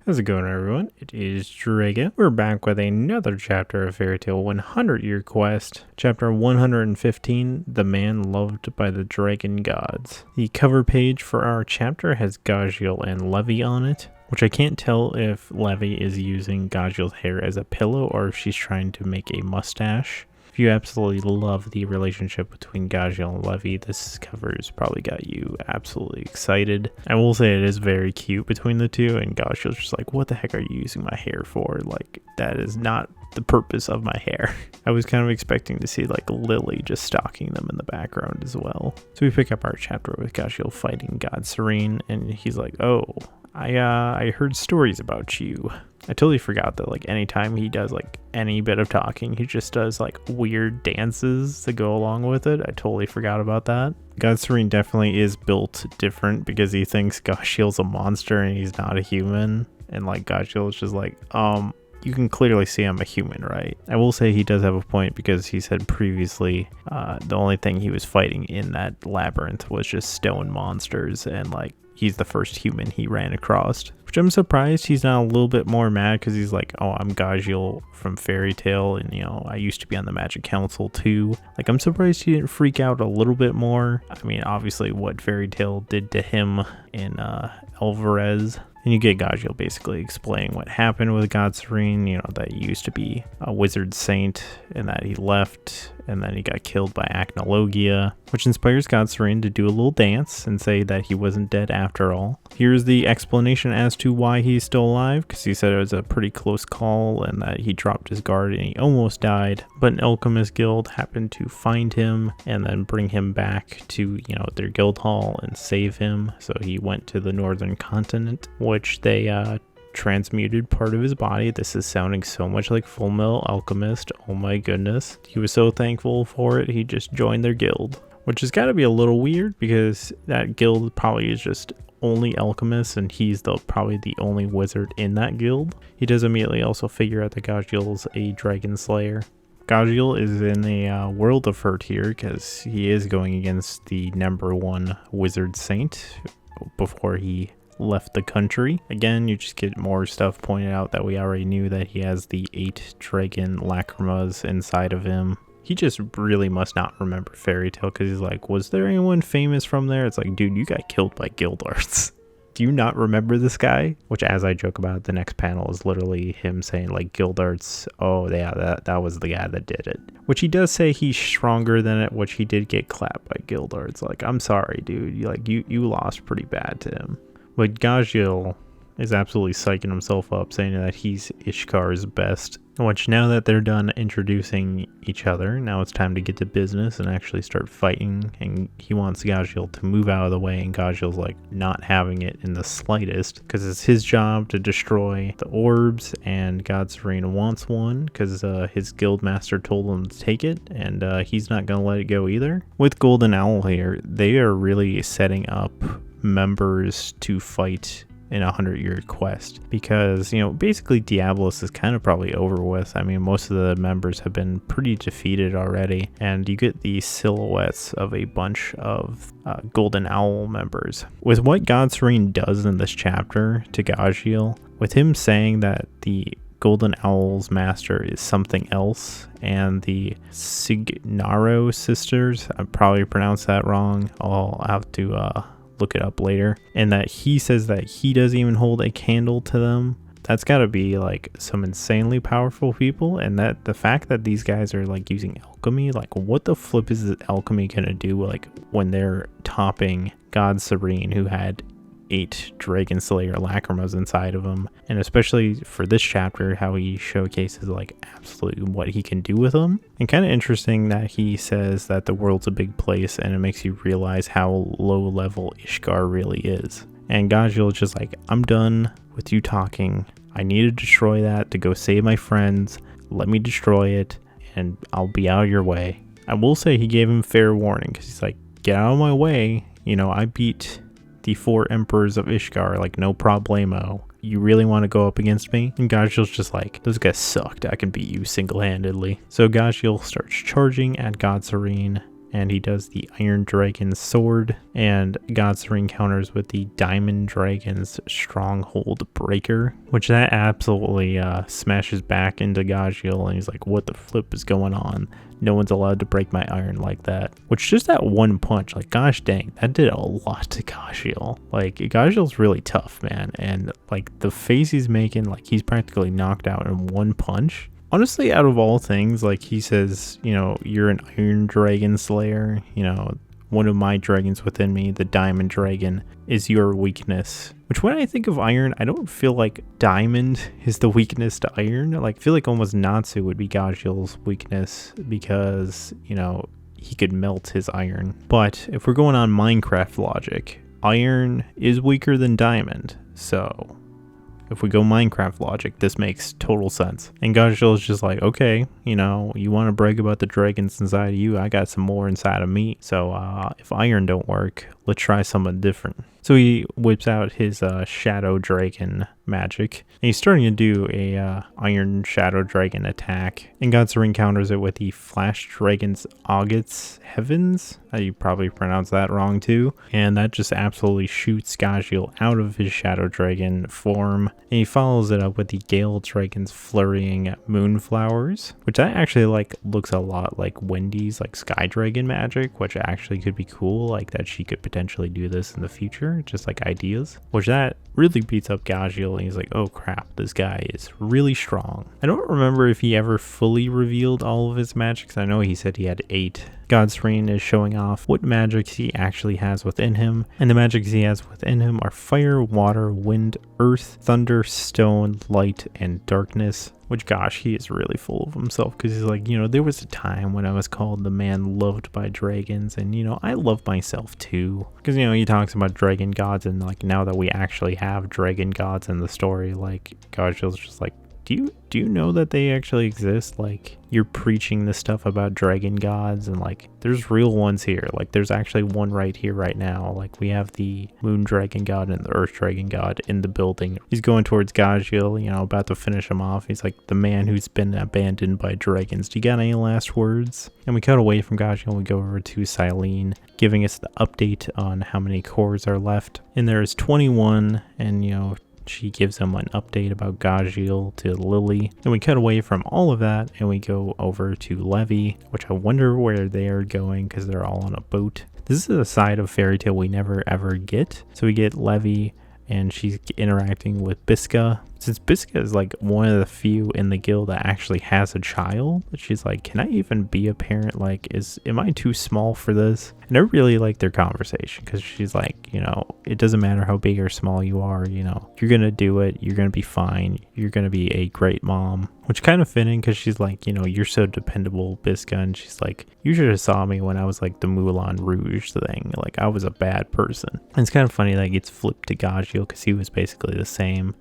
How's it going, everyone? It is Draga. We're back with another chapter of Fairy Tale 100-Year Quest, chapter 115, The Man Loved by the Dragon Gods. The cover page for our chapter has Gajeel and Levy on it, which I can't tell if Levy is using Gajeel's hair as a pillow or if she's trying to make a mustache. If you absolutely love the relationship between Gajeel and Levy, this cover has probably got you absolutely excited. I will say it is very cute between the two, and Gajeel's just like, what the heck are you using my hair for? Like, that is not the purpose of my hair. I was kind of expecting to see like Lily just stalking them in the background as well. So we pick up our chapter with Gajeel fighting God Serena, and he's like, oh, I heard stories about you. I totally forgot that like anytime he does like any bit of talking, he just does like weird dances to go along with it. I totally forgot about that. God Serena definitely is built different because he thinks Gajeel's a monster and he's not a human. And like Gajeel is just like, you can clearly see I'm a human, right? I will say he does have a point because he said previously the only thing he was fighting in that labyrinth was just stone monsters, and like he's the first human he ran across. Which I'm surprised he's not a little bit more mad, because he's like, oh, I'm Gajeel from Fairy Tale, and you know, I used to be on the Magic Council too. Like, I'm surprised he didn't freak out a little bit more. I mean, obviously what Fairy Tale did to him in Alvarez. And you get Gajeel basically explaining what happened with God Serena, you know, that he used to be a wizard saint and that he left and then he got killed by Acnologia, which inspires God Serena to do a little dance and say that he wasn't dead after all. Here's the explanation as to why he's still alive, because he said it was a pretty close call and that he dropped his guard and he almost died, but an alchemist guild happened to find him and then bring him back to, you know, their guild hall and save him. So he went to the northern continent, which they transmuted part of his body. This is sounding so much like Full Metal Alchemist. Oh my goodness. He was so thankful for it, he just joined their guild, which has got to be a little weird because that guild probably is just only alchemists and he's probably the only wizard in that guild. He does immediately also figure out that Gajeel's a dragon slayer. Gajeel is in a world of hurt here because he is going against the #1 wizard saint before he left the country. Again, you just get more stuff pointed out that we already knew, that he has the 8 dragon lacrimas inside of him. He just really must not remember Fairy Tale, because he's like, was there anyone famous from there? It's like, dude, you got killed by Guildarts. Do you not remember this guy? Which, as I joke about, the next panel is literally him saying like, Guildarts, oh yeah, that was the guy that did it. Which he does say he's stronger than it, which he did get clapped by Guildarts. Like, I'm sorry, dude, you lost pretty bad to him. But Gajeel is absolutely psyching himself up, saying that he's Ishkar's best. Which, now that they're done introducing each other, now it's time to get to business and actually start fighting. And he wants Gajeel to move out of the way, and Gajeel's like not having it in the slightest, because it's his job to destroy the orbs, and God Serena wants one because his guild master told him to take it, and he's not going to let it go either. With Golden Owl here, they are really setting up members to fight in a 100-year quest, because, you know, basically Diablos is kind of probably over with. I mean, most of the members have been pretty defeated already, and you get these silhouettes of a bunch of Golden Owl members. With what God Serena does in this chapter to Gajeel, with him saying that the Golden Owl's master is something else, and the Signaro sisters, I probably pronounced that wrong, I'll have to look it up later, and that he says that he doesn't even hold a candle to them. That's got to be like some insanely powerful people, and that the fact that these guys are like using alchemy, like what the flip is the alchemy gonna do like when they're topping God Serena, who had 8 Dragon Slayer lacrimas inside of him? And especially for this chapter, how he showcases like absolutely what he can do with them. And kind of interesting that he says that the world's a big place, and it makes you realize how low level Ishkar really is. And Gajeel is just like, I'm done with you talking. I need to destroy that to go save my friends. Let me destroy it and I'll be out of your way. I will say he gave him fair warning, because he's like, get out of my way. You know, I beat the 4 emperors of Ishkar, like no problemo. You really want to go up against me? And Gajeel's just like, those guys sucked. I can beat you single-handedly. So Gajeel starts charging at God Serena, and he does the Iron Dragon's sword, and God Serene counters with the Diamond Dragon's Stronghold Breaker, which that absolutely smashes back into Gajeel, and he's like, what the flip is going on? No one's allowed to break my iron like that. Which, just that one punch, like, gosh dang, that did a lot to Gajeel. Like, Gajeel's really tough, man, and like the face he's making, like he's practically knocked out in one punch. Honestly, out of all things, like he says, you know, you're an Iron Dragon Slayer, you know, one of my dragons within me, the Diamond Dragon, is your weakness. Which, when I think of iron, I don't feel like diamond is the weakness to iron. Like, I feel like almost Natsu would be Gajeel's weakness because, you know, he could melt his iron. But if we're going on Minecraft logic, iron is weaker than diamond. So if we go Minecraft logic, this makes total sense. And Gajeel is just like, okay, you know, you want to brag about the dragons inside of you, I got some more inside of me. So if iron don't work, let's try something different. So he whips out his Shadow Dragon magic, and he's starting to do a Iron Shadow Dragon attack, and God Serene counters it with the Flash Dragon's Augut's Heavens. You probably pronounced that wrong too, and that just absolutely shoots Gajeel out of his Shadow Dragon form, and he follows it up with the Gale Dragon's Flurrying Moonflowers, which that actually like looks a lot like Wendy's like Sky Dragon magic, which actually could be cool, like that she could potentially do this in the future, just like ideas, which that really beats up Gajeel, and he's like, oh crap, this guy is really strong. I don't remember if he ever fully revealed all of his magics. I know he said he had 8. God Serene is showing off what magics he actually has within him, and the magics he has within him are fire, water, wind, earth, thunder, stone, light, and darkness. Which, gosh, he is really full of himself, because he's like, you know, there was a time when I was called the man loved by dragons, and, you know, I love myself too. Because, you know, he talks about dragon gods, and, like, now that we actually have dragon gods in the story, like, Gajeel's just like, do you know that they actually exist? Like, you're preaching this stuff about dragon gods, and like there's real ones here. Like, there's actually one right here right now. Like, we have the moon dragon god and the earth dragon god in the building. He's going towards Gajeel, you know, about to finish him off. He's like, the man who's been abandoned by dragons. Do you got any last words? And we cut away from Gajeel and we go over to Silene, giving us the update on how many cores are left. And there's 21, and you know, she gives him an update about Gajeel to Lily. Then we cut away from all of that and we go over to Levy, which I wonder where they are going because they're all on a boat. This is a side of Fairy Tail we never ever get. So we get Levy and she's interacting with Bisca. Since Bisca is like one of the few in the guild that actually has a child, she's like, can I even be a parent? Like, am I too small for this? And I really like their conversation because she's like, you know, it doesn't matter how big or small you are, you know, you're going to do it. You're going to be fine. You're going to be a great mom, which kind of fitting because she's like, you know, you're so dependable, Bisca. And she's like, you should have saw me when I was like the Moulin Rouge thing. Like, I was a bad person. And it's kind of funny that it gets flipped to Gajeel because he was basically the same.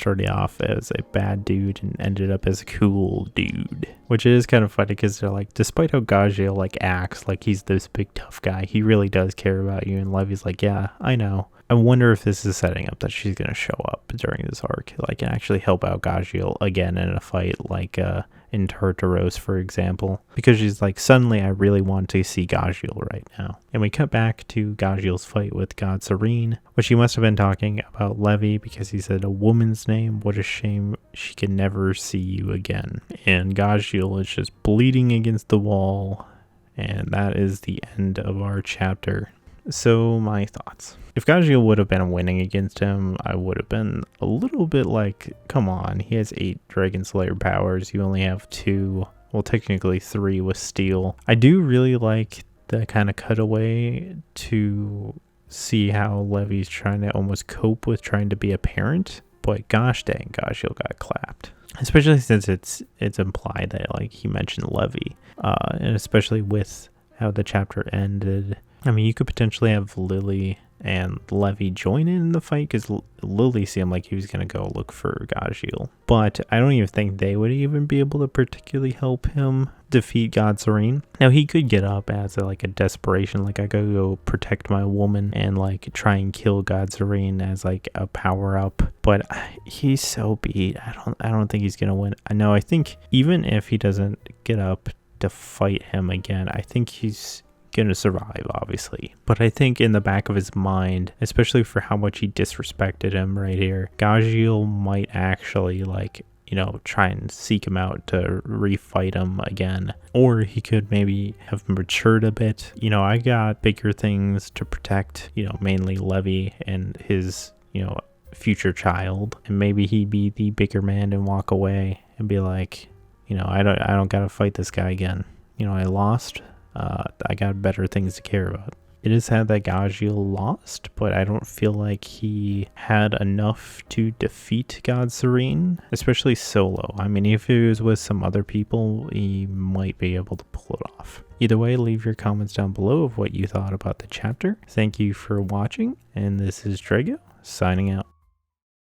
Started off as a bad dude and ended up as a cool dude, which is kind of funny because they're like, despite how Gajeel like acts like he's this big tough guy, he really does care about you. And Levy's like, yeah, I know. I wonder if this is setting up that she's going to show up during this arc, like, and actually help out Gajeel again in a fight, like in Tartaros, for example, because she's like, suddenly I really want to see Gajeel right now. And we cut back to Gajeel's fight with God Serene, which he must have been talking about Levy because he said, a woman's name, what a shame she can never see you again. And Gajeel is just bleeding against the wall, and that is the end of our chapter. So my thoughts. If Gajeel would have been winning against him, I would have been a little bit like, come on, he has 8 Dragon Slayer powers. You only have 2. Well, technically 3 with Steel. I do really like the kind of cutaway to see how Levy's trying to almost cope with trying to be a parent. But gosh dang, Gajeel got clapped. Especially since it's implied that like he mentioned Levy. And especially with how the chapter ended. I mean, you could potentially have Lily and Levy join in the fight because Lily seemed like he was going to go look for Gajeel. But I don't even think they would even be able to particularly help him defeat God Serene. Now, he could get up as a desperation, like I gotta go protect my woman and like try and kill God Serene as like a power up. But he's so beat. I don't think he's going to win. I think even if he doesn't get up to fight him again, I think he's gonna survive, obviously. But I think in the back of his mind, especially for how much he disrespected him right here, Gajeel might actually try and seek him out to refight him again. Or he could maybe have matured a bit. I got bigger things to protect, mainly Levy and his, future child. And maybe he'd be the bigger man and walk away and be like, I don't gotta fight this guy again. I lost. I got better things to care about. It is sad that Gajeel lost, but I don't feel like he had enough to defeat God Serene, especially solo. I mean, if he was with some other people, he might be able to pull it off. Either way, leave your comments down below of what you thought about the chapter. Thank you for watching, and this is Drago, signing out.